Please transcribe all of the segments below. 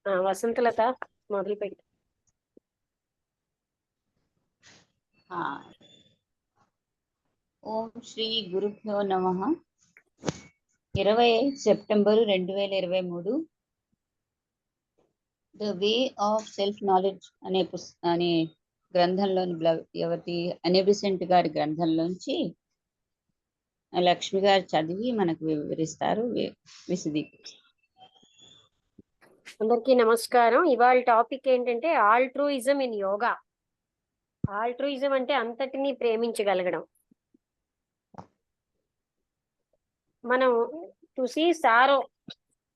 వసంతలత మొదలుపెట్టి. ఓం శ్రీ గురుభ్యో నమః. 25 September 2023 the way of self knowledge అనే గ్రంథంలోని ఎవరి అనిబిసెంట్ గారి గ్రంథంలోంచి లక్ష్మి గారు చదివి మనకు వివరిస్తారు, విశదీకరిస్తారు. అందరికీ నమస్కారం. ఇవాళ టాపిక్ ఏంటంటే ఆల్ట్రూయిజం ఇన్ యోగా. ఆల్ట్రూయిజం అంటే అంతటినీ ప్రేమించగలగడం. మనం to see sorrow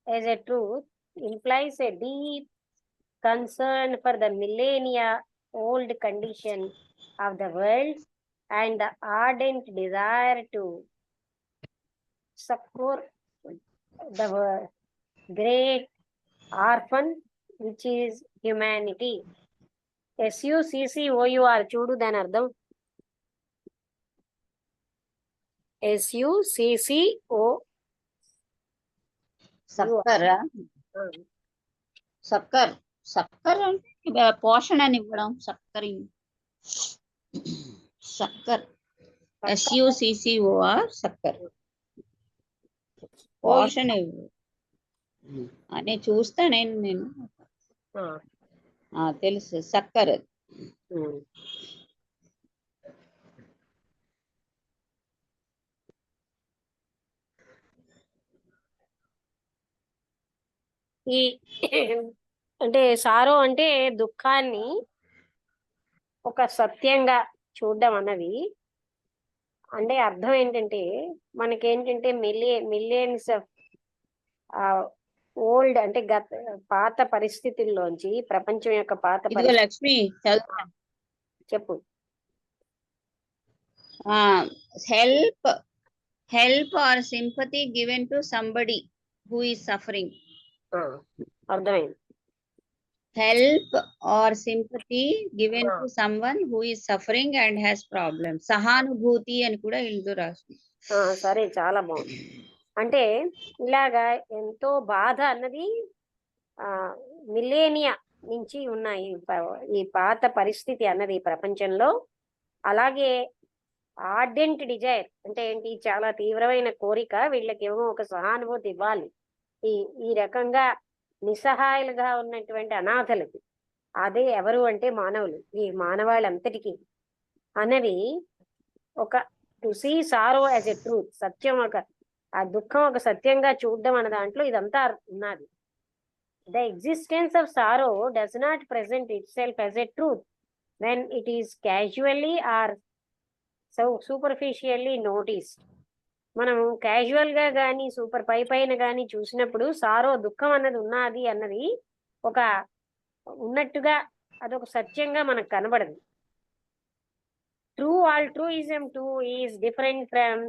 as a truth implies a deep concern for the millennia old condition of the world and the ardent desire to succor the great orphan which is humanity. SUCCOUR చూడు దాని అర్థం. SUCCO sucker అంటే పోషణని ఇవ్వడం. Sucker SUCCOR sucker పోషణ అని చూస్తా నేను తెలుసు సక్కర్. ఈ అంటే సారో అంటే దుఃఖాన్ని ఒక సత్యంగా చూడడం అన్నది. అంటే అర్థం ఏంటంటే మనకేంటంటే మిలియన్స్ ఆఫ్ ఓల్డ్ అంటే పాత పరిస్థితుల్లోంచి, ప్రపంచం యొక్క పాత లక్ష్మి చెప్పు. Help or sympathy given to somebody who is suffering. అర్థమైంది. Help or sympathy given to someone who is suffering and has problems. సహానుభూతి అని కూడా ఇందులో రాస్తుంది. సరే, చాలా బాగుంది. అంటే ఇలాగా ఎంతో బాధ అన్నది మిలేనియా నుంచి ఉన్నాయి ఈ పాత పరిస్థితి అన్నది ప్రపంచంలో. అలాగే ఆర్డెంట్ డిజైర్ అంటే ఏంటి, చాలా తీవ్రమైన కోరిక, వీళ్ళకేమో ఒక సహానుభూతి ఇవ్వాలి ఈ రకంగా నిస్సహాయాలుగా ఉన్నటువంటి అనాథలకి. అదే ఎవరు అంటే మానవులు, ఈ మానవాళ్ళంతటికీ అన్నది ఒక to see sorrow as a truth, సత్యం, ఆ దుఃఖం ఒక సత్యంగా చూడడం అన్న దాంట్లో ఇదంతా ఉన్నది. The existence of sorrow does not present itself as a truth when it is casually or superficially noticed. మనం క్యాజువల్ గా కానీ పైన కానీ చూసినప్పుడు సారో దుఃఖం అన్నది ఉన్నది అన్నది ఒక ఉన్నట్టుగా అదొక సత్యంగా మనకు కనబడదు. True altruism two is different from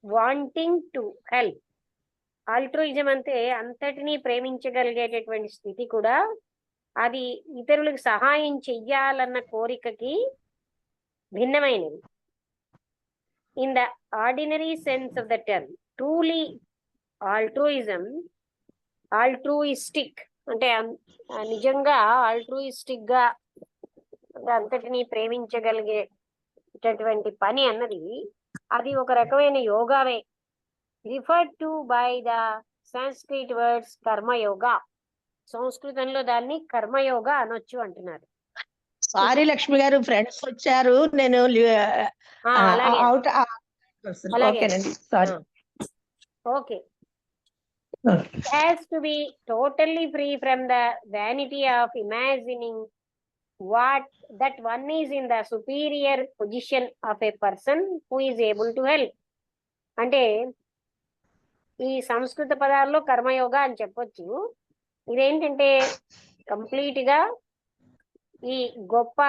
wanting to help. Altruism అంటే అంతటినీ ప్రేమించగలిగేటటువంటి స్థితి కూడా, అది ఇతరులకు సహాయం చెయ్యాలన్న కోరికకి భిన్నమైనది. In the ordinary sense of the term, truly altruistic అంటే నిజంగా ఆల్ట్రూయిస్టిక్ గా అంతటినీ ప్రేమించగలిగేటటువంటి పని అన్నది అది ఒక రకమైన యోగావే. Referred to by the Sanskrit words karma yoga. సంస్కృతంలో దాన్ని కర్మయోగా అనొచ్చు అంటున్నారు. సారీ లక్ష్మి గారు, ఫ్రెండ్స్ వచ్చారు, నేను okay. It has to be totally free from the vanity of imagining that one is in the superior position of a person who is able to help. అంటే ఈ సంస్కృత పదాల్లో కర్మయోగా అని చెప్పొచ్చు. ఇదేంటంటే కంప్లీట్ గా ఈ గొప్ప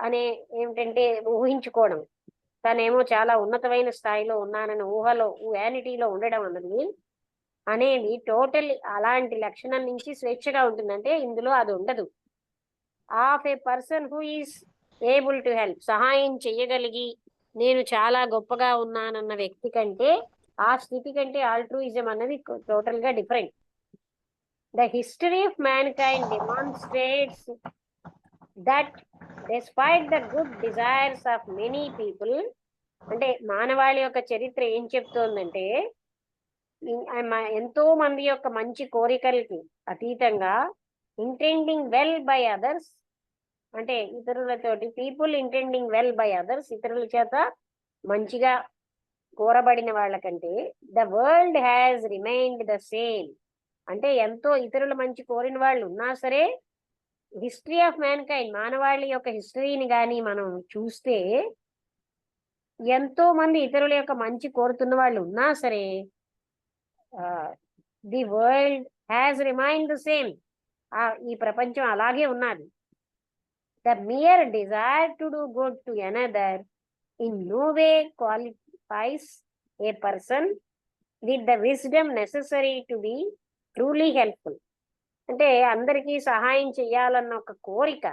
అనే ఏమిటంటే ఊహించుకోవడం, తనేమో చాలా ఉన్నతమైన స్థాయిలో ఉన్నానని వ్యానిటీలో ఉండడం అన్నది అనేది టోటల్ అలాంటి లక్షణం నుంచి స్వేచ్ఛగా ఉంటుందంటే ఇందులో అది ఉండదు. Of A person who is able to help, సహాయం చెయ్యగలిగి నేను చాలా గొప్పగా ఉన్నానన్న వ్యక్తి కంటే, ఆ స్థితి కంటే ఆల్ట్రూయిజం అన్నది టోటల్ గా different. The history of mankind demonstrates that despite the good desires of many people, అంటే మానవాళి యొక్క చరిత్ర ఏం చెప్తోందంటే ఎంతో మంది యొక్క మంచి కోరికలకి అతీతంగా ఇంటెండింగ్ వెల్ బై అదర్స్, అంటే ఇతరులతోటి people intending well by others, ఇతరుల చేత మంచిగా కోరబడిన వాళ్ళకంటే the world has remained the same. అంటే ఎంతో ఇతరుల మంచి కోరిన వాళ్ళు ఉన్నా సరే హిస్టరీ ఆఫ్ మ్యాన్కైండ్ మానవాళి యొక్క హిస్టరీని కానీ మనం చూస్తే ఎంతో మంది ఇతరుల యొక్క మంచి కోరుతున్న వాళ్ళు ఉన్నా సరే the world has remained the same. ఈ ప్రపంచం అలాగే ఉన్నది. The mere desire to do good to another in no way qualifies a person with the wisdom necessary to be truly helpful. అంటే అందరికీ సహాయం చేయాలన్న ఒక కోరిక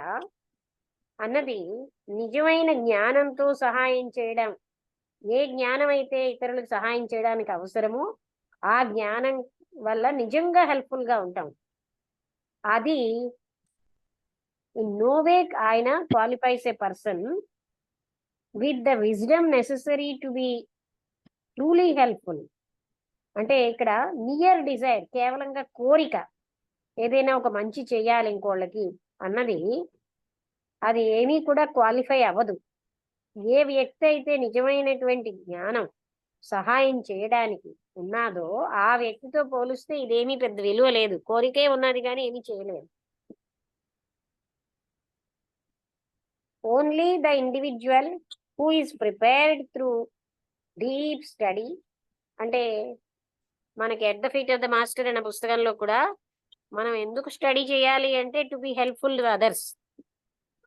అన్నది నిజమైన జ్ఞానంతో సహాయం చేయడం, ఏ జ్ఞానం అయితే ఇతరులకు సహాయం చేయడానికి అవసరమో ఆ జ్ఞానం వల్ల నిజంగా హెల్ప్ఫుల్ గా ఉంటాం. అది ఇన్ నో వే ఆయన qualifies a person with the wisdom necessary to be truly helpful. అంటే ఇక్కడ నియర్ డిజైర్ కేవలంగా కోరిక, ఏదైనా ఒక మంచి చెయ్యాలి ఇంకోళ్ళకి అన్నది అది ఏమీ కూడా క్వాలిఫై అవ్వదు. ఏ వ్యక్తి అయితే నిజమైనటువంటి జ్ఞానం సహాయం చేయడానికి ఉన్నాదో ఆ వ్యక్తితో పోలిస్తే ఇదేమీ పెద్ద విలువ లేదు. కోరికే ఉన్నది కానీ ఏమీ చేయలేదు. Only the individual who is prepared through deep study, అంటే మనకి at the feet of the master అనే పుస్తకంలో కూడా మనం ఎందుకు స్టడీ చేయాలి అంటే to be helpful to others.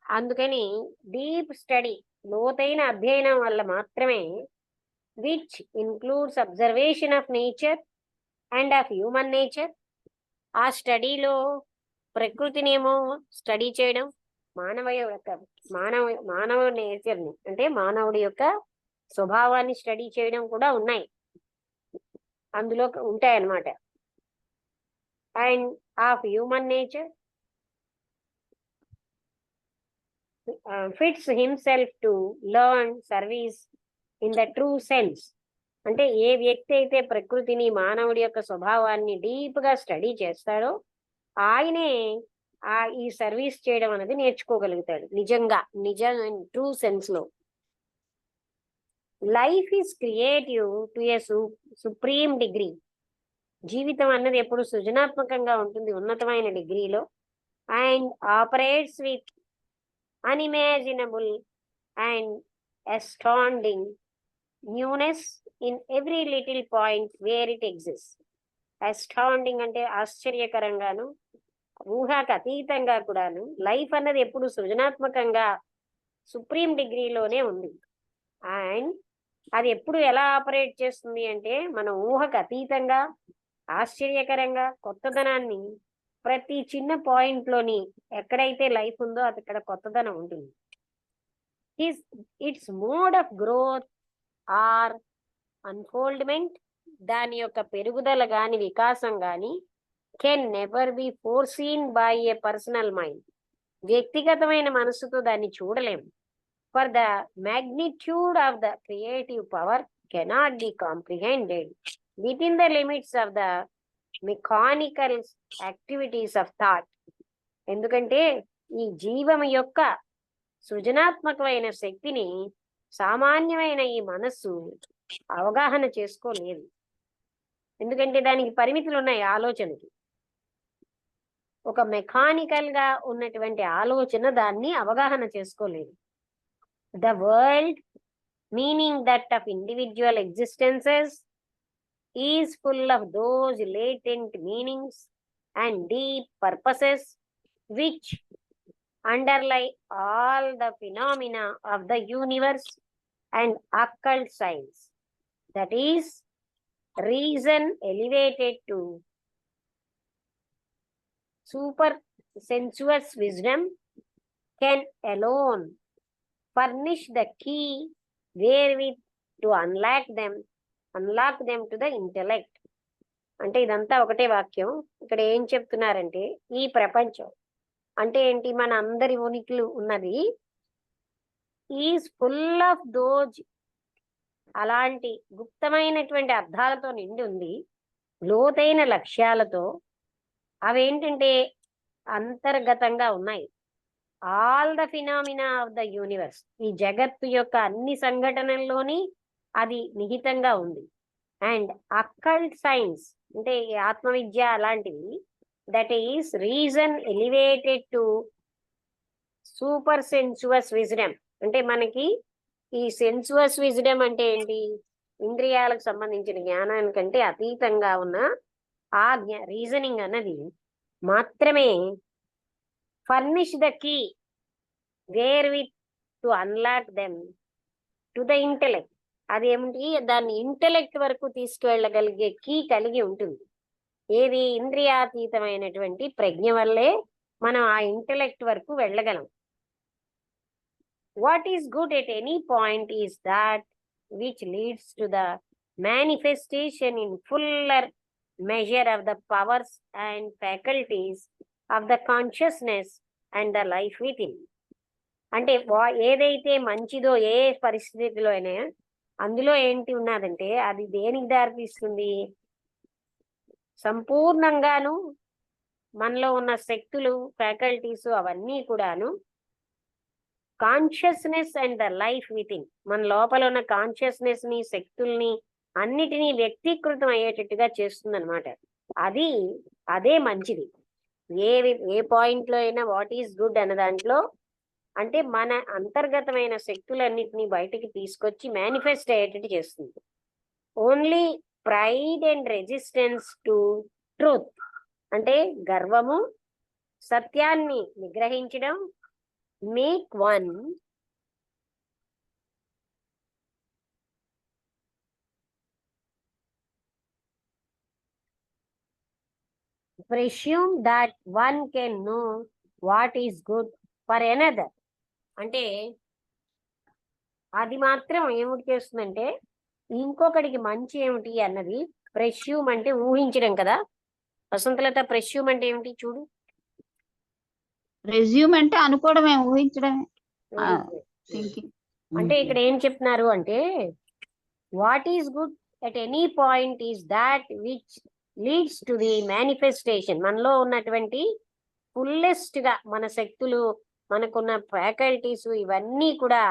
అందుకని డీప్ స్టడీ లోతైన అధ్యయనం వల్ల మాత్రమే, which includes observation of nature and of human nature. ఆ స్టడీలో ప్రకృతినేమో స్టడీ చేయడం, మానవ నేచర్ని అంటే మానవుడి యొక్క స్వభావాన్ని స్టడీ చేయడం కూడా ఉన్నాయి, అందులో ఉంటాయన్నమాట. And of human nature fits himself to learn service in the true sense. అంటే ఏ వ్యక్తి అయితే ప్రకృతిని మానవుడి యొక్క స్వభావాన్ని డీప్ గా స్టడీ చేస్తాడో ఆయనే ఈ సర్వీస్ చేయడం అనేది నేర్చుకోగలుగుతాడు నిజంగా, ట్రూ సెన్స్ లో. Life is creative to a supreme degree. జీవితం అన్నది ఎప్పుడు సృజనాత్మకంగా ఉంటుంది ఉన్నతమైన డిగ్రీలో. And operates with unimaginable and astounding newness in every little point where it exists. Astounding అంటే ఆశ్చర్యకరంగాను ఊహకు అతీతంగా కూడాను లైఫ్ అన్నది ఎప్పుడు సృజనాత్మకంగా సుప్రీం డిగ్రీలోనే ఉంది. అండ్ అది ఎప్పుడు ఎలా ఆపరేట్ చేస్తుంది అంటే మన ఊహకు అతీతంగా ఆశ్చర్యకరంగా కొత్తదనాన్ని ప్రతి చిన్న పాయింట్ లోని ఎక్కడైతే లైఫ్ ఉందో అక్కడ కొత్తదనం ఉంటుంది. It's mode of growth or unfoldment, దాని యొక్క పెరుగుదల గాని వికాసం గాని can never be foreseen by a personal mind. వ్యక్తిగతమైన మనసుతో దాన్ని చూడలేము. For the magnitude of the creative power cannot be comprehended within the limits of the mechanical activities of thought. ఎందుకంటే ఈ జీవం యొక్క సృజనాత్మకమైన శక్తిని సామాన్యమైన ఈ మనస్సు అవగాహన చేసుకోలేదు. ఎందుకంటే దానికి పరిమితులు ఉన్నాయి ఆలోచనకి. ఒక మెకానికల్ గా ఉన్నటువంటి ఆలోచన దాన్ని అవగాహన చేసుకోలేదు. The world meaning that of individual existences is full of those latent meanings and deep purposes which underlie all the phenomena of the universe and occult science. That is, reason elevated to super sensuous wisdom can alone furnish the key wherewith to unlock them to the intellect. అంటే ఇదంతా ఒకటే వాక్యం. ఇక్కడ ఏం చెప్తున్నారంటే ఈ ప్రపంచం అంటే ఏంటి, మన అందరి ఉనికిలు ఉన్నది ఈజ్ ఫుల్ ఆఫ్ దోజ్, అలాంటి గుప్తమైనటువంటి అర్థాలతో నిండి ఉంది, లోతైన లక్ష్యాలతో. అవేంటంటే అంతర్గతంగా ఉన్నాయి. All the phenomena of the universe, ఈ జగత్తు యొక్క అన్ని సంఘటనల్లోని అది నిహితంగా ఉంది. అండ్ అకల్ట్ సైన్స్ అంటే ఈ ఆత్మవిద్య అలాంటివి, that is reason elevated to super sensuous wisdom. అంటే మనకి ఈ సెన్సువస్ విజ్డమ్ అంటే ఏంటి, ఇంద్రియాలకు సంబంధించిన జ్ఞానానికంటే అతీతంగా ఉన్న ఆ రీజనింగ్ అన్నది మాత్రమే furnish the key wherewith to unlock them to the intellect. అదేమిటి, దాన్ని ఇంటెలెక్ట్ వరకు తీసుకువెళ్ళగలిగే కీ కలిగి ఉంటుంది. ఏది, ఇంద్రియాతీతమైనటువంటి ప్రజ్ఞ వల్లే మనం ఆ ఇంటెలెక్ట్ వరకు వెళ్ళగలం. What is good at any point is that which leads to the manifestation in fuller measure of the powers and faculties of the consciousness and the life within. అంటే ఏదైతే మంచిదో ఏ పరిస్థితిలో అయినా అందులో ఏంటి ఉన్నదంటే అది దేనికి దారితీస్తుంది, సంపూర్ణంగాను మనలో ఉన్న శక్తులు ఫ్యాకల్టీస్ అవన్నీ కూడాను consciousness and the life within, మన లోపల ఉన్న కాన్షియస్నెస్ ని శక్తుల్ని అన్నిటినీ వ్యక్తీకృతం అయ్యేటట్టుగా చేస్తుంది అనమాట. అదే మంచిది. ఏ పాయింట్ లో అయినా వాట్ ఈస్ గుడ్ అన్న దాంట్లో అంటే మన అంతర్గతమైన శక్తులన్నిటినీ బయటికి తీసుకొచ్చి మేనిఫెస్ట్ అయ్యేటట్టు చేస్తుంది. Only pride and resistance to truth అంటే గర్వము, సత్యాన్ని నిగ్రహించడం, make one presume that one can know what is good for another. అంటే అది మాత్రం ఏమిటి చేస్తుందంటే ఇంకొకడికి మంచి ఏమిటి అన్నది ప్రెస్యూమ్ అంటే ఊహించడం కదా. వసంతలత, ప్రెస్యూమ్ అంటే ఏమిటి చూడు. రెజ్యూమ్ అంటే అనుకోవడమే, ఊహించడమే, థింకింగ్. అంటే ఇక్కడ ఏం చెప్తున్నారు అంటే what is good at any point is that which leads to the manifestation, మనలో ఉన్నటువంటి ఫుల్లెస్ట్ గా మన శక్తులు, మనకున్న ఫ్యాకల్టీస్ ఇవన్నీ కూడా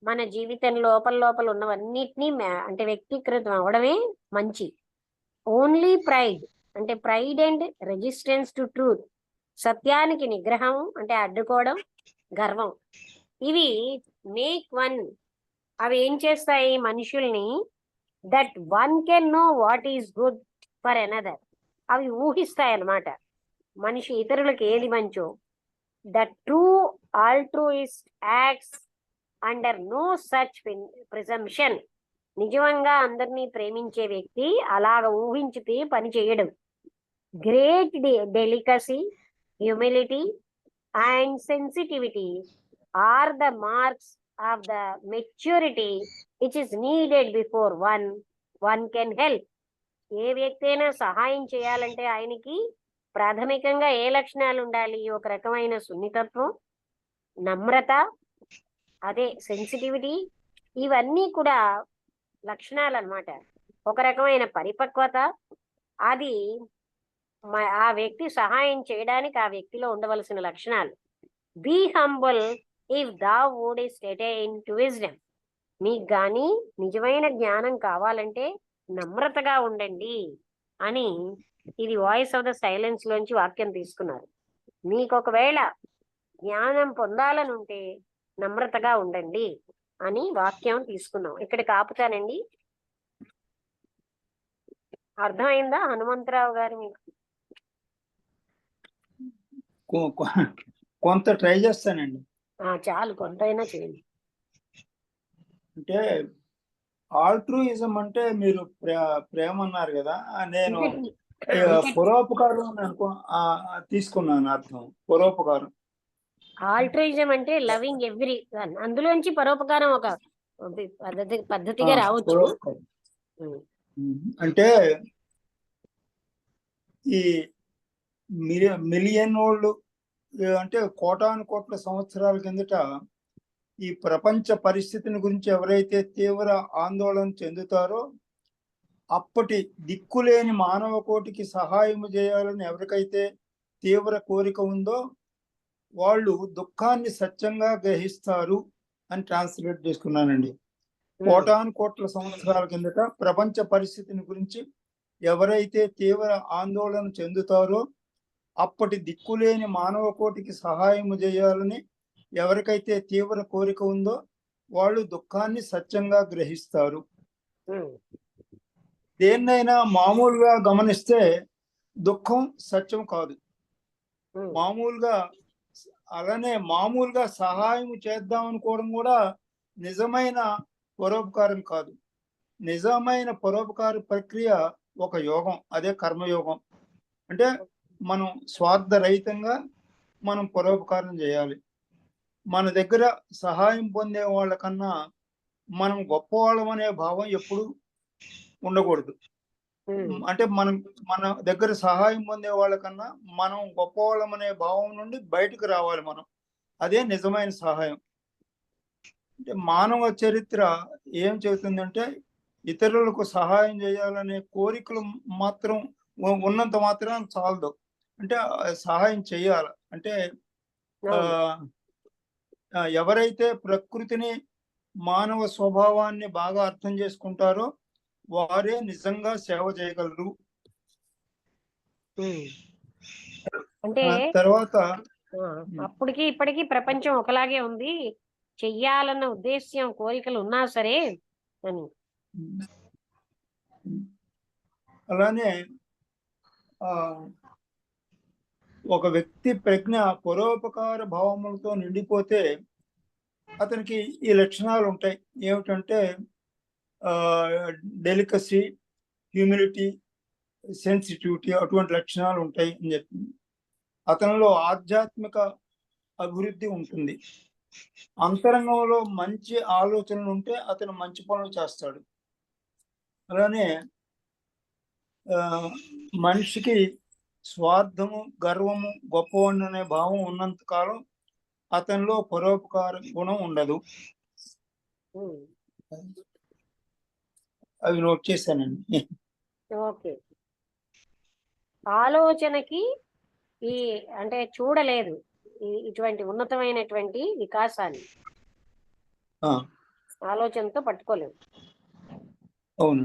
మన జీవితం లోపల ఉన్నవన్నిటినీ అంటే వ్యక్తీకృతం అవడమే మంచి. ఓన్లీ ప్రైడ్ అంటే pride and resistance to truth, సత్యానికి నిగ్రహం అంటే అడ్డుకోవడం, గర్వం, ఇవి మేక్ వన్, అవి ఏం చేస్తాయి మనుషుల్ని, that one can know what is good for another, అవి ఊహిస్తాయి అన్నమాట మనిషి ఇతరులకు ఏది మంచో. The true altruist acts under no such presumption, నిజంగా అందరినీ ప్రేమించే వ్యక్తి అలాగ ఊహించితే పని చేయడం. Great delicacy, humility and sensitivity are the marks of the maturity which is needed before one can help. ఏ వ్యక్తి అయినా సహాయం చేయాలంటే ఆయనకి ప్రాథమికంగా ఏ లక్షణాలు ఉండాలి, ఒక రకమైన సున్నితత్వం, నమ్రత, అదే సెన్సిటివిటీ, ఇవన్నీ కూడా లక్షణాలు అన్నమాట. ఒక రకమైన పరిపక్వత, అది ఆ వ్యక్తి సహాయం చేయడానికి ఆ వ్యక్తిలో ఉండవలసిన లక్షణాలు. Be humble if thou wouldst attain to wisdom, మీకు గాని నిజమైన జ్ఞానం కావాలంటే నమ్రతగా ఉండండి అని ఇది వాయిస్ ఆఫ్ ద సైలెన్స్ లోంచి వాక్యం తీసుకున్నారు. మీకు ఒకవేళ జ్ఞానం పొందాలని ఉంటే నమ్రతగా ఉండండి అని వాక్యం తీసుకున్నాం. ఇక్కడికి ఆపుతానండి. అర్థమైందా హనుమంతరావు గారు మీకు? కొంత ట్రై చేస్తానండి. చాలు, కొంతైనా చేయండి. అంటే ఆల్ట్రూయిజం అంటే మీరు ప్రేమ అన్నారు కదా, నేను పరోపకారం తీసుకున్నాను అర్థం. పరోపకారం, ఆల్ట్రూయిజం అంటే లవింగ్ ఎవ్రీ వన్, అందులోంచి పరోపకారం ఒక పద్ధతిగా రావచ్చు. అంటే ఈ మిలియన్ ఓల్డ్ అంటే కోటాను కోట్ల సంవత్సరాల కిందట ఈ ప్రపంచ పరిస్థితిని గురించి ఎవరైతే తీవ్ర ఆందోళన చెందుతారో అప్పటి దిక్కులేని మానవ కోటికి సహాయం చేయాలని ఎవరికైతే తీవ్ర కోరిక ఉందో వాళ్ళు దుఃఖాన్ని సత్యంగా గ్రహిస్తారు అని ట్రాన్స్లేట్ చేసుకున్నానండి. కోటాను కోట్ల సంవత్సరాల కిందట ప్రపంచ పరిస్థితిని గురించి ఎవరైతే తీవ్ర ఆందోళన చెందుతారో అప్పటి దిక్కులేని మానవ కోటికి సహాయం చేయాలని ఎవరికైతే తీవ్ర కోరిక ఉందో వాళ్ళు దుఃఖాన్ని సత్యంగా గ్రహిస్తారు. దేన్నైనా మామూలుగా గమనిస్తే దుఃఖం సత్యం కాదు. అలానే మామూలుగా సహాయం చేద్దాం అనుకోవడం కూడా నిజమైన పరోపకారం కాదు. నిజమైన పరోపకార ప్రక్రియ ఒక యోగం, అదే కర్మయోగం. అంటే మనం స్వార్థరహితంగా మనం పరోపకారం చేయాలి. మన దగ్గర సహాయం పొందే వాళ్ళకన్నా మనం గొప్పవాళ్ళం అనే భావం ఎప్పుడు ఉండకూడదు. అంటే మన దగ్గర సహాయం పొందే వాళ్ళకన్నా మనం గొప్పవాళ్ళం అనే భావం నుండి బయటకు రావాలి మనం. అదే నిజమైన సహాయం. అంటే మానవ చరిత్ర ఏం చెబుతుందంటే ఇతరులకు సహాయం చేయాలనే కోరికలు మాత్రం ఉన్నంత మాత్రం చాలదు. అంటే సహాయం చేయాలి. అంటే ఎవరైతే ప్రకృతిని మానవ స్వభావాన్ని బాగా అర్థం చేసుకుంటారో వారే నిజంగా సేవ చేయగలరు. అంటే తర్వాత అప్పటికి ఇప్పటికి ప్రపంచం ఒకలాగే ఉంది, చెయ్యాలన్న ఉద్దేశ్యం కోరికలు ఉన్నా సరే అని. అలానే ఒక వ్యక్తి ప్రజ్ఞ పరోపకార భావములతో నిండిపోతే అతనికి ఈ లక్షణాలు ఉంటాయి. ఏమిటంటే డెలికసీ, హ్యూమిలిటీ, సెన్సిటివిటీ, అటువంటి లక్షణాలు ఉంటాయి అని చెప్తుంది. అతనిలో ఆధ్యాత్మిక అభివృద్ధి ఉంటుంది. అంతరంగంలో మంచి ఆలోచనలు ఉంటే అతను మంచి పనులు చేస్తాడు. అలానే మనిషికి స్వార్థము, గర్వము, గొప్పవాడిని అనే భావం ఉన్నంత కాలం అతనిలో పరోపకార గుణం ఉండదు. అవి నోట్ చేశానండి. ఓకే. ఆలోచనకి ఈ అంటే చూడలేదు ఇటువంటి ఉన్నతమైనటువంటి వికాసాన్ని, ఆలోచనతో పట్టుకోలేదు. అవును.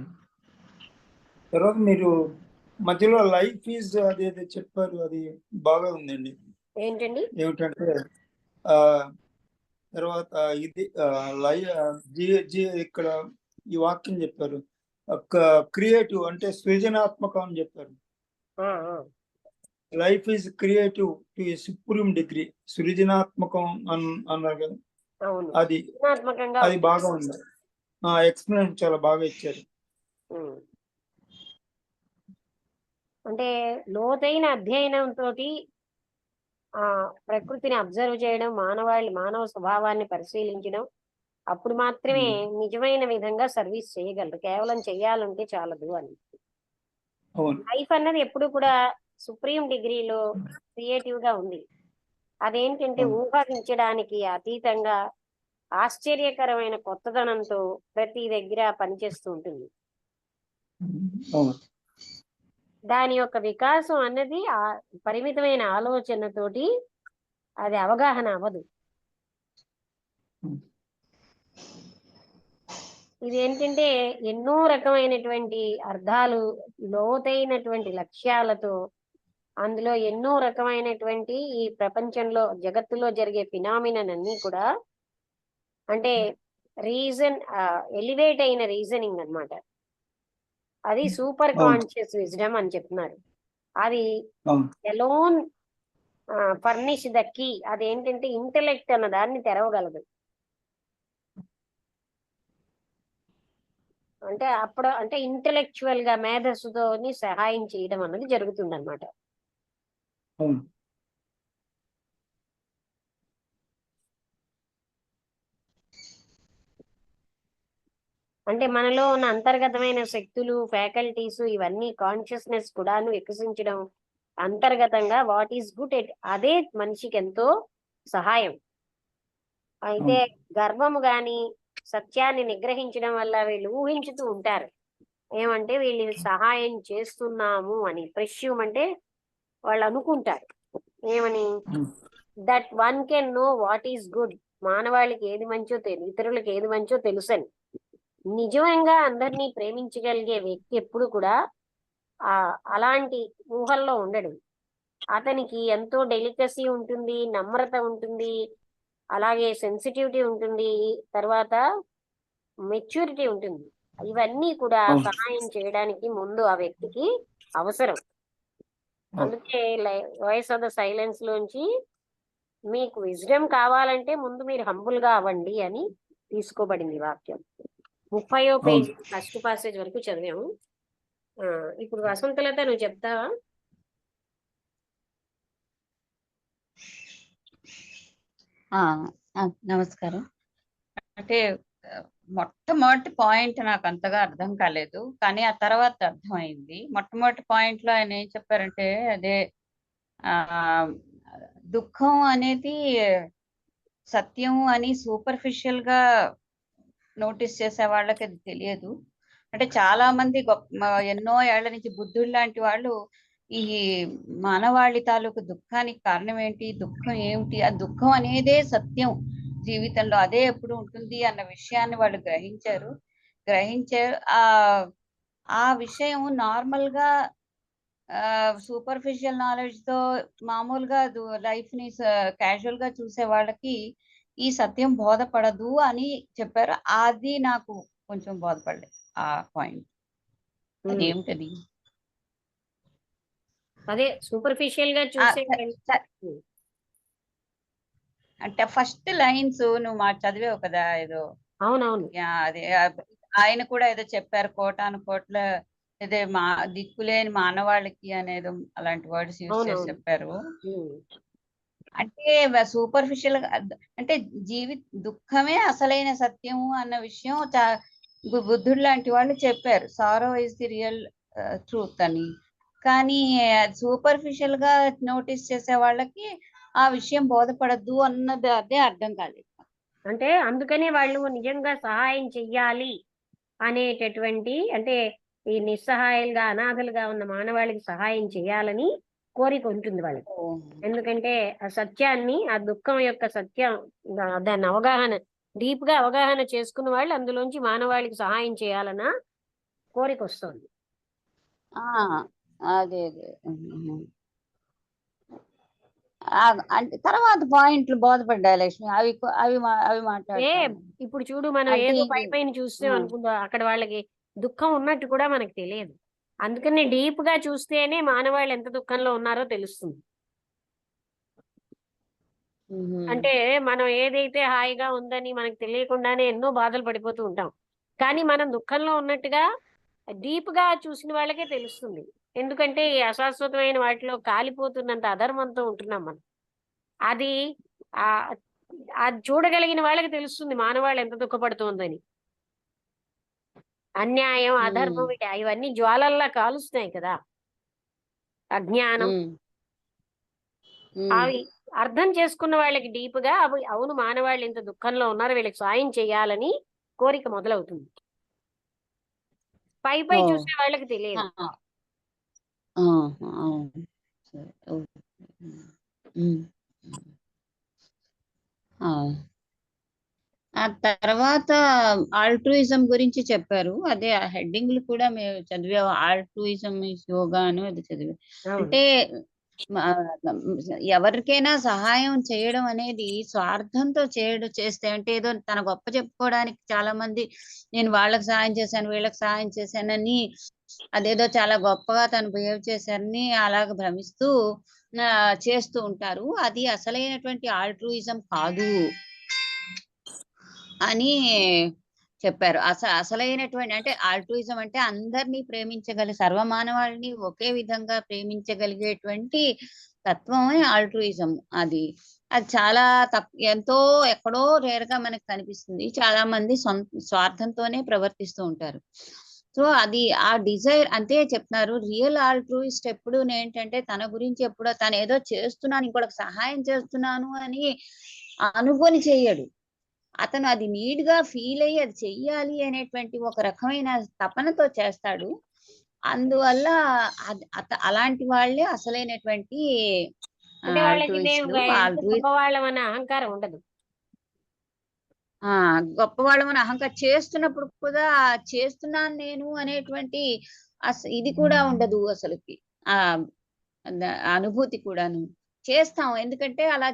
తర్వాత మీరు మధ్యలో లైఫ్ ఈజ్ అదేదో చెప్పారు, అది బాగా ఉందండి. ఏంటండి? ఏమిటంటే తర్వాత ఇది ఇక్కడ ఈ వాక్యం చెప్పారు, క్రియేటివ్ అంటే సృజనాత్మకం అని చెప్పారు. Life is creative to a supreme degree. సృజనాత్మకం అన్నారు కదా, అది బాగా ఉంది. ఎక్స్ప్లెయిన్ చాలా బాగా ఇచ్చారు. అంటే లోతైన అధ్యయనంతో ప్రకృతిని అబ్జర్వ్ చేయడం, మానవ స్వభావాన్ని పరిశీలించడం, అప్పుడు మాత్రమే నిజమైన విధంగా సర్వీస్ చేయగలరు. కేవలం చెయ్యాలంటే చాలదు అని. లైఫ్ అన్నది ఎప్పుడు కూడా సుప్రీం డిగ్రీలో క్రియేటివ్ గా ఉంది. అదేంటంటే ఊహించడానికి అతీతంగా ఆశ్చర్యకరమైన కొత్తదనంతో ప్రతి దగ్గర పనిచేస్తూ ఉంటుంది. దాని యొక్క వికాసం అన్నది పరిమితమైన ఆలోచనతోటి అది అవగాహన అవ్వదు. ఇది ఏంటంటే ఎన్నో రకమైనటువంటి అర్థాలు, లోతైనటువంటి లక్ష్యాలతో, అందులో ఎన్నో రకమైనటువంటి ఈ ప్రపంచంలో జగత్తులో జరిగే ఫినామినన్ అన్ని కూడా అంటే ఎలివేట్ అయిన రీజనింగ్ అన్నమాట. అది సూపర్ కాన్షియస్ విజ్డమ్ అని చెప్తున్నారు. అది ఎలోన్ ఫర్నిష్ ద కీ. అదేంటంటే ఇంటెలెక్ట్ అన్న దాన్ని తెరవగలదు. అంటే ఇంటెలెక్చువల్ గా మేధస్సుతో సహాయం చేయడం అన్నది జరుగుతుంది అన్నమాట. అంటే మనలో ఉన్న అంతర్గతమైన శక్తులు, ఫ్యాకల్టీస్ ఇవన్నీ కాన్షియస్నెస్ కూడాను వికసించడం అంతర్గతంగా వాట్ ఈస్ గుడ్ అదే మనిషికి ఎంతో సహాయం. అయితే గర్వము గాని సత్యాన్ని నిగ్రహించడం వల్ల వీళ్ళు ఊహించుతూ ఉంటారు. ఏమంటే వీళ్ళు సహాయం చేస్తున్నాము అని. ప్రెస్యూమ్ అంటే వాళ్ళు అనుకుంటారు ఏమని, that one can know what is good. మానవాళికి ఏది మంచో ఇతరులకు ఏది మంచో తెలుసని. నిజంగా అందరినీ ప్రేమించగలిగే వ్యక్తి ఎప్పుడు కూడా అలాంటి ఊహల్లో ఉండడు. అతనికి ఎంతో డెలికసీ ఉంటుంది, నమ్రత ఉంటుంది, అలాగే సెన్సిటివిటీ ఉంటుంది, తర్వాత మెచ్యూరిటీ ఉంటుంది. ఇవన్నీ కూడా సహాయం చేయడానికి ముందు ఆ వ్యక్తికి అవసరం. అందుకే వాయిస్ ఆఫ్ ద సైలెన్స్ లోంచి మీకు విజ్డమ్ కావాలంటే ముందు మీరు హంబుల్ గా అవ్వండి అని తీసుకోబడింది వాక్యం. 30వ పేజీ ఫస్ట్ పాసేజ్ వరకు చదివాము. ఇప్పుడు వసంతలత నువ్వు చెప్తావా? నమస్కారం. అంటే మొట్టమొదటి పాయింట్ నాకు అంతగా అర్థం కాలేదు, కానీ ఆ తర్వాత అర్థమైంది. మొట్టమొదటి పాయింట్ లో ఆయన ఏం చెప్పారంటే అదే దుఃఖం అనేది సత్యం అని సూపర్ఫిషియల్ గా నోటీస్ చేసే వాళ్ళకి అది తెలియదు. అంటే చాలా మంది ఎన్నో ఏళ్ల నుంచి బుద్ధుడు లాంటి వాళ్ళు ఈ మానవాళి తాలూకు దుఃఖానికి కారణం ఏంటి, దుఃఖం ఏమిటి, ఆ దుఃఖం అనేదే సత్యం జీవితంలో, అదే ఎప్పుడు ఉంటుంది అన్న విషయాన్ని వాళ్ళు గ్రహించారు. ఆ విషయం నార్మల్ గా సూపర్ఫిషియల్ నాలెడ్జ్ తో మామూలుగా లైఫ్ ని క్యాజువల్ గా చూసే వాళ్ళకి ఈ సత్యం బోధపడదు అని చెప్పారు. అది నాకు కొంచెం బోధపడలేదు ఆ పాయింట్. అదేమిటది? అదే సూపర్ఫిషియల్ గా చూసే అంటే ఫస్ట్ లైన్స్ నువ్వు చదివావు కదా ఏదో. అవునవును. అదే ఆయన కూడా ఏదో చెప్పారు, కోటాను కోట్ల అదే దిక్కులేని మానవాళికి అనేది అలాంటి వర్డ్స్ యూజ్ చేసి చెప్పారు. అంటే సూపర్ఫిషియల్ అంటే దుఃఖమే అసలైన సత్యము అన్న విషయం బుద్ధుడు లాంటి వాళ్ళు చెప్పారు. సారో ఇస్ ది రియల్ ట్రూత్ అని. కానీ సూపర్ఫిషియల్ గా నోటీస్ చేసే వాళ్ళకి ఆ విషయం బోధపడద్దు అన్నది అదే అర్థం కాలేదు. అంటే అందుకనే వాళ్ళు నిజంగా సహాయం చెయ్యాలి అనేటటువంటి, అంటే ఈ నిస్సహాయాలుగా అనాథలుగా ఉన్న మానవాళికి సహాయం చేయాలని కోరిక ఉంటుంది వాళ్ళకి. ఎందుకంటే ఆ సత్యాన్ని, ఆ దుఃఖం యొక్క సత్యం దాన్ని అవగాహన డీప్ గా అవగాహన చేసుకున్న వాళ్ళు అందులోంచి మానవాళికి సహాయం చేయాలన్న కోరిక వస్తుంది. అదే అంటే తర్వాత పాయింట్లు బోధపడ్డాయి లక్ష్మి, అవి అవి అవి మాట్లాడారు. ఇప్పుడు చూడు, మనం ఏదో పైన చూస్తాం అనుకుందాం, అక్కడ వాళ్ళకి దుఃఖం ఉన్నట్టు కూడా మనకు తెలియదు. అందుకని డీప్ గా చూస్తేనే మానవాళ్ళు ఎంత దుఃఖంలో ఉన్నారో తెలుస్తుంది. అంటే మనం ఏదైతే హాయిగా ఉందని మనకు తెలియకుండానే ఎన్నో బాధలు పడిపోతూ ఉంటాం, కానీ మనం దుఃఖంలో ఉన్నట్టుగా డీప్ గా చూసిన వాళ్ళకే తెలుస్తుంది. ఎందుకంటే ఈ అశాశ్వతమైన వాటిలో కాలిపోతున్నంత అధర్మంతో ఉంటున్నాం మనం. అది చూడగలిగిన వాళ్ళకి తెలుస్తుంది మానవాళ్ళు ఎంత దుఃఖపడుతోందని. అన్యాయం, అధర్మం ఇవన్నీ జ్వాలల్లా కాలుస్తున్నాయి కదా, అజ్ఞానం. అవి అర్థం చేసుకున్న వాళ్ళకి డీప్ గా అవును మానవాళ్ళు ఇంత దుఃఖంలో ఉన్నారు, వీళ్ళకి సాయం చేయాలని కోరిక మొదలవుతుంది. పై చూసే వాళ్ళకి తెలియదు. ఆ తర్వాత ఆల్ట్రూయిజం గురించి చెప్పారు. అదే ఆ హెడ్డింగ్లు కూడా మేము చదివాము. ఆల్ట్రూయిజం ఇస్ యోగా అని అది చదివా. అంటే ఎవరికైనా సహాయం చేయడం అనేది స్వార్థంతో చేస్తే, అంటే ఏదో తన గొప్ప చెప్పుకోవడానికి చాలా మంది నేను వాళ్ళకి సహాయం చేశాను, వీళ్ళకి సహాయం చేశానని అదేదో చాలా గొప్పగా తను బిహేవ్ చేశారని అలాగ భ్రమిస్తూ చేస్తూ ఉంటారు. అది అసలైనటువంటి ఆల్ట్రూయిజం కాదు అని చెప్పారు. అసలైనటువంటి అంటే ఆల్ట్రూయిజం అంటే అందరినీ ప్రేమించగల సర్వమానవాళిని ఒకే విధంగా ప్రేమించగలిగేటువంటి తత్వమే ఆల్ట్రూయిజం. అది అది చాలా ఎంతో ఎక్కడో రేర్ గా మనకు కనిపిస్తుంది. చాలా మంది స్వార్థంతోనే ప్రవర్తిస్తూ ఉంటారు. సో అది ఆ డిజైర్ అంతే చెప్తున్నారు. రియల్ ఆల్ట్రూయిస్ట్ ఎప్పుడు ఏంటంటే తన గురించి ఎప్పుడో తను ఏదో చేస్తున్నాను, ఇంకోటికి సహాయం చేస్తున్నాను అని అనుకొని చేయడు. అతను అది నీడ్ గా ఫీల్ అయ్యి అది చెయ్యాలి అనేటువంటి ఒక రకమైన తపనతో చేస్తాడు. అందువల్ల అలాంటి వాళ్ళే అసలైనటువంటి అంటే వాళ్ళకి మేము ఆల్ట్రూయిస్టులు. గొప్పవాళ్ళం అనే అహంకారం ఉండదు. గొప్పవాళ్ళం అని అహంకారం చేస్తున్నప్పుడు కూడా చేస్తున్నాను నేను అనేటువంటి ఇది కూడా ఉండదు అసలుకి. ఆ అనుభూతి కూడాను. చేస్తాం ఎందుకంటే అలా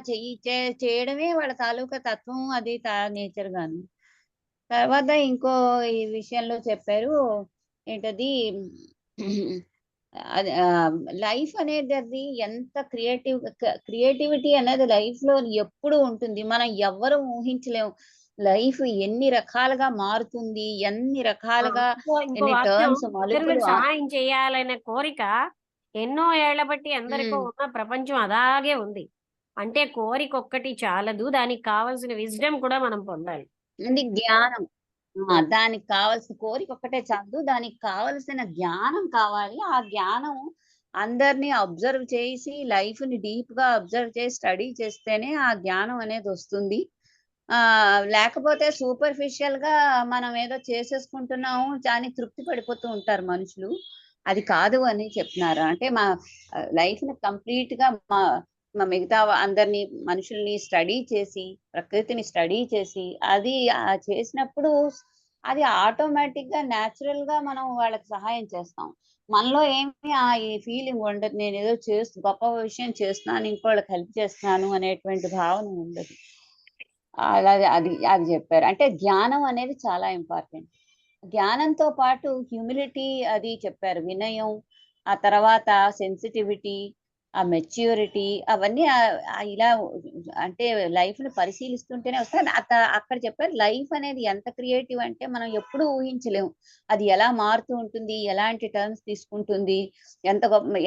చేయడమే వాళ్ళ తాలూకా తత్వం, అది నేచర్ గాను. తర్వాత ఇంకో ఈ విషయంలో చెప్పారు ఏంటది లైఫ్ అనేది అది ఎంత క్రియేటివిటీ అనేది లైఫ్ లో ఎప్పుడు ఉంటుంది. మనం ఎవ్వరు ఊహించలేము లైఫ్ ఎన్ని రకాలుగా మారుతుంది, ఎన్ని రకాలుగా ఎన్ని టర్న్స్ మలుపులు. సహాయం చేయాలనే కోరిక ఎన్నో ఏళ్ల బట్టి అందరికీ ఉన్న ప్రపంచం అలాగే ఉంది. అంటే కోరిక ఒక్కటి చాలదు, దానికి కావాల్సిన విజ్డమ్ కూడా మనం పొందాలి. జ్ఞానం, దానికి కావాల్సిన కోరిక ఒక్కటే చాలదు, దానికి కావలసిన జ్ఞానం కావాలి. ఆ జ్ఞానం అందరినీ అబ్జర్వ్ చేసి లైఫ్ ని డీప్ గా అబ్జర్వ్ చేసి స్టడీ చేస్తేనే ఆ జ్ఞానం అనేది వస్తుంది. లేకపోతే సూపర్ఫిషియల్ గా మనం ఏదో చేసేసుకుంటున్నాము దాన్ని తృప్తి పడిపోతూ ఉంటారు మనుషులు. అది కాదు అని చెప్తున్నారు. అంటే మా లైఫ్ ని కంప్లీట్ గా మిగతా అందరినీ మనుషుల్ని స్టడీ చేసి ప్రకృతిని స్టడీ చేసి అది చేసినప్పుడు అది ఆటోమేటిక్ గా న్యాచురల్ గా మనం వాళ్ళకి సహాయం చేస్తాం. మనలో ఏమి ఈ ఫీలింగ్ ఉండదు, నేను ఏదో గొప్ప విషయం చేస్తున్నాను, ఇంకోళ్ళకి హెల్ప్ చేస్తున్నాను అనేటువంటి భావన ఉండదు. అలాగే అది అది చెప్పారు. అంటే జ్ఞానం అనేది చాలా ఇంపార్టెంట్. జ్ఞానంతో పాటు హ్యూమిలిటీ అది చెప్పారు. వినయం, ఆ తర్వాత సెన్సిటివిటీ, ఆ మెచ్యూరిటీ, అవన్నీ ఇలా అంటే లైఫ్ ని పరిశీలిస్తుంటేనే వస్తాయి. అక్కడ చెప్పారు లైఫ్ అనేది ఎంత క్రియేటివ్ అంటే మనం ఎప్పుడు ఊహించలేము అది ఎలా మారుతూ ఉంటుంది, ఎలాంటి టర్న్స్ తీసుకుంటుంది,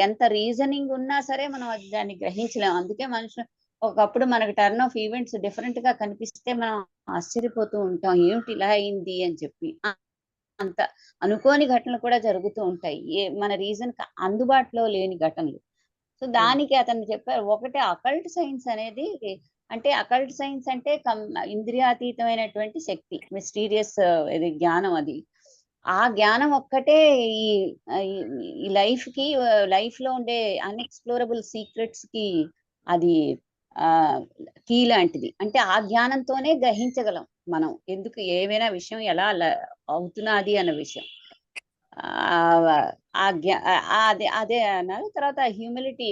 ఎంత రీజనింగ్ ఉన్నా సరే మనం దాన్ని గ్రహించలేము. అందుకే మనుషులు ఒకప్పుడు మనకు టర్న్ ఆఫ్ ఈవెంట్స్ డిఫరెంట్ గా కనిపిస్తే మనం ఆశ్చర్యపోతూ ఉంటాం, ఏమిటి ఇలా అయింది అని చెప్పి. అంత అనుకోని ఘటనలు కూడా జరుగుతూ ఉంటాయి, మన రీజన్ అందుబాటులో లేని ఘటనలు. సో దానికి అతను చెప్పారు ఒకటే అకల్ట్ సైన్స్ అనేది. అంటే అకల్ట్ సైన్స్ అంటే ఇంద్రియాతీతమైనటువంటి శక్తి, మిస్టీరియస్ ఇది జ్ఞానం. అది ఆ జ్ఞానం ఒక్కటే ఈ లైఫ్ లో ఉండే అన్ఎక్స్ప్లోరబుల్ సీక్రెట్స్ కి అది కీ లాంటిది. అంటే ఆ జ్ఞానంతోనే గ్రహించగలం మనం ఎందుకు ఏమైనా విషయం ఎలా అవుతున్నది అన్న విషయం. అదే అన్నారు. తర్వాత హ్యూమిలిటీ,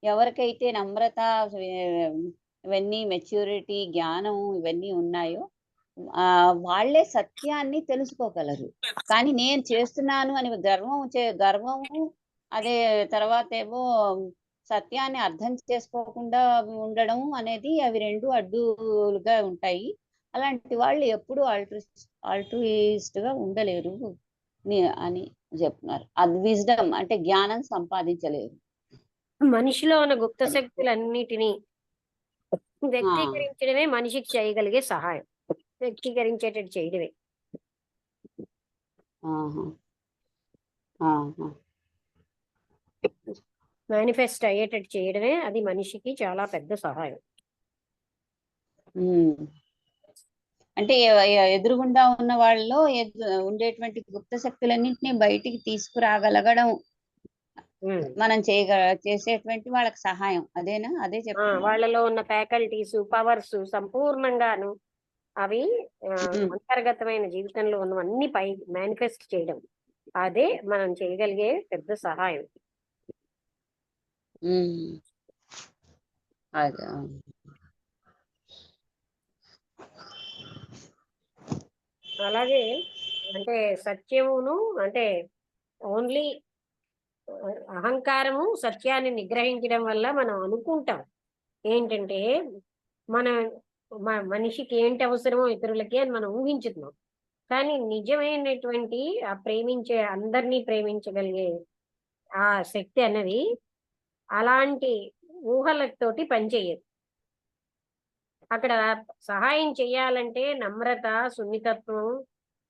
ఎవరికైతే నమ్రత ఇవన్నీ మెచ్యూరిటీ జ్ఞానం ఇవన్నీ ఉన్నాయో వాళ్ళే సత్యాన్ని తెలుసుకోగలరు. కానీ నేను చేస్తున్నాను అని గర్వము, అదే తర్వాత ఏమో సత్యాన్ని అర్థం చేసుకోకుండా ఉండడం అనేది అవి రెండు అడ్డులుగా ఉంటాయి. అలాంటి వాళ్ళు ఎప్పుడు ఆల్ట్రూయిస్ట్ గా ఉండలేరు అని చెప్తున్నారు. అది విజ్డమ్ అంటే జ్ఞానం సంపాదించలేరు. మనిషిలో ఉన్న గుప్త శక్తులన్నిటినీ వ్యక్తీకరించడమే మనిషికి చేయగలిగే సహాయం. వ్యక్తీకరించేటట్టు చేయడమే, మేనిఫెస్ట్ అయ్యేటట్టు చేయడమే అది మనిషికి చాలా పెద్ద సహాయం. అంటే ఎదురుగుండా ఉన్న వాళ్ళలో ఉండేటువంటి గుప్త శక్తులన్నింటినీ బయటికి తీసుకురాగలగడం మనం చేసేటువంటి వాళ్ళకి సహాయం. అదేనా? అదే చెప్పారు. వాళ్ళలో ఉన్న ఫ్యాకల్టీస్, పవర్స్ సంపూర్ణంగాను అవి అంతర్గతమైన జీవితంలో ఉన్నవన్నీ పై మేనిఫెస్ట్ చేయడం, అదే మనం చేయగలిగే పెద్ద సహాయం. అలాగే అంటే సత్యమును అంటే ఓన్లీ అహంకారము సత్యాన్ని నిగ్రహించడం వల్ల మనం అనుకుంటాం ఏంటంటే మన మనిషికి ఏంటి అవసరమో ఇతరులకి అని మనం ఊహించుతున్నాం. కానీ నిజమైనటువంటి ఆ ప్రేమించే అందరినీ ప్రేమించగలిగే ఆ శక్తి అన్నది అలాంటి ఊహలతోటి పనిచేయదు. అక్కడ సహాయం చేయాలంటే నమ్రత, సున్నితత్వం,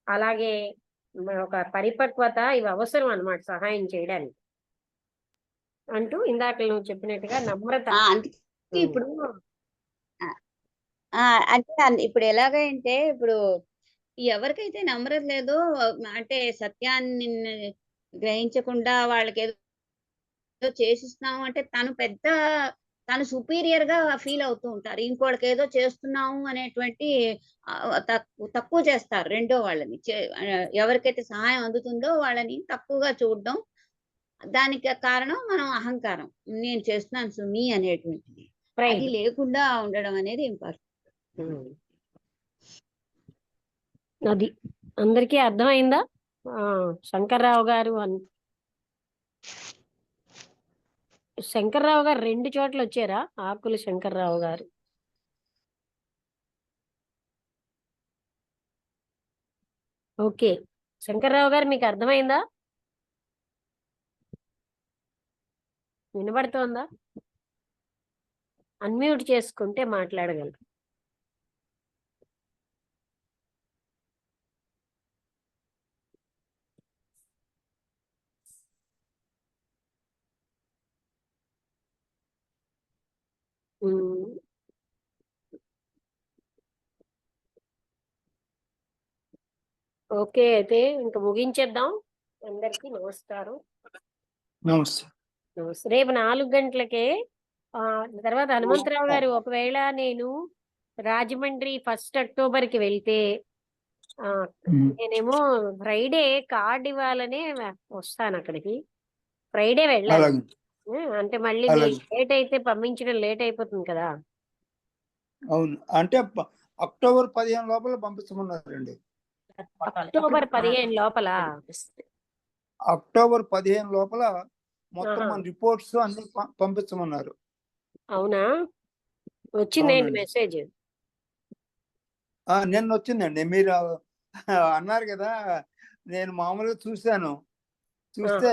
అలాగే ఒక పరిపక్వత ఇవి అవసరం అన్నమాట సహాయం చేయడానికి. అంటూ ఇందాక నువ్వు చెప్పినట్టుగా నమ్రత. అందుకే ఇప్పుడు ఇప్పుడు ఎలాగంటే ఇప్పుడు ఎవరికైతే నమ్రత లేదో అంటే సత్యాన్ని గ్రహించకుండా వాళ్ళకి ఏదో చేసిస్తున్నాము అంటే తను సుపీరియర్ గా ఫీల్ అవుతూ ఉంటారు. ఇంకోళ్ళకి ఏదో చేస్తున్నాము అనేటువంటి తక్కువ చేస్తారు రెండో వాళ్ళని. ఎవరికైతే సహాయం అందుతుందో వాళ్ళని తక్కువగా చూడడం, దానికి కారణం మనం అహంకారం. నేను చేస్తున్నాను సుమి అనేటువంటిది అది లేకుండా ఉండడం అనేది ఇంపార్టెంట్. అది అందరికీ అర్థమైందా? శంకర్రావు గారు శంకర్రావు గారు 2 చోట్ల వచ్చారా? ఆకుల శంకర్రావు గారు. ఓకే, శంకర్రావు గారు మీకు అర్థమైందా? వినబడుతోందా? అన్మ్యూట్ చేసుకుంటే మాట్లాడగలరు. ఓకే, అయితే ఇంకా ముగించేద్దాం. అందరికీ నమస్కారం. నమస్తే. రేపు 4 గంటలకే తర్వాత హనుమంతరావు గారు ఒకవేళ నేను రాజమండ్రి 1 అక్టోబర్కి వెళ్తే నేనేమో ఫ్రైడే కార్డ్ ఇవ్వాలనే వస్తాను అక్కడికి. ఫ్రైడే వెళ్ళాలి. అంటే మళ్ళీ లేట్ అయితే పంపించడం లేట్ అయిపోతుంది కదా. అవును, అంటే అక్టోబర్ 15 లోపల పంపించమన్నారండి. అక్టోబర్ 15 లోపల అక్టోబర్ 15 లోపల మొత్తం మన రిపోర్ట్స్ అన్ని పంపించమన్నారు. అవునా? వచ్చిందండి మెసేజ్? నిన్న వచ్చిందండి. మీరు అన్నారు కదా, నేను మామూలుగా చూస్తే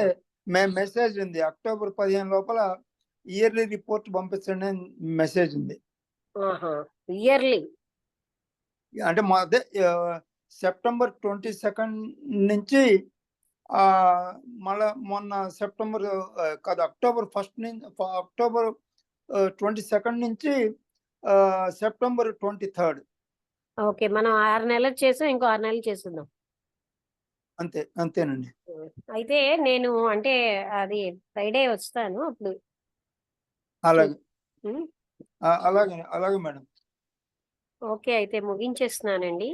మెసేజ్ ఉంది. అక్టోబర్ 15 లోపల ఇయర్లీ రిపోర్ట్ పంపించండి అని మెసేజ్ ఉంది. ఇయర్లీ అంటే సెప్టెంబర్ 22 నుంచి మళ్ళా మొన్న సెప్టెంబర్ కాదు, అక్టోబర్ 1 నుంచి అక్టోబర్ 22 నుంచి సెప్టెంబర్ 23. ఓకే, మనం 6 నెలలు చేసాం, ఇంకో 6 నెలలు చేస్తున్నాం. అంతేనండి. అయితే నేను అంటే అది ఫ్రైడే వస్తాను అప్పుడు. అలాగే అలాగే మేడం. ఓకే, అయితే ముగించేస్తున్నానండి.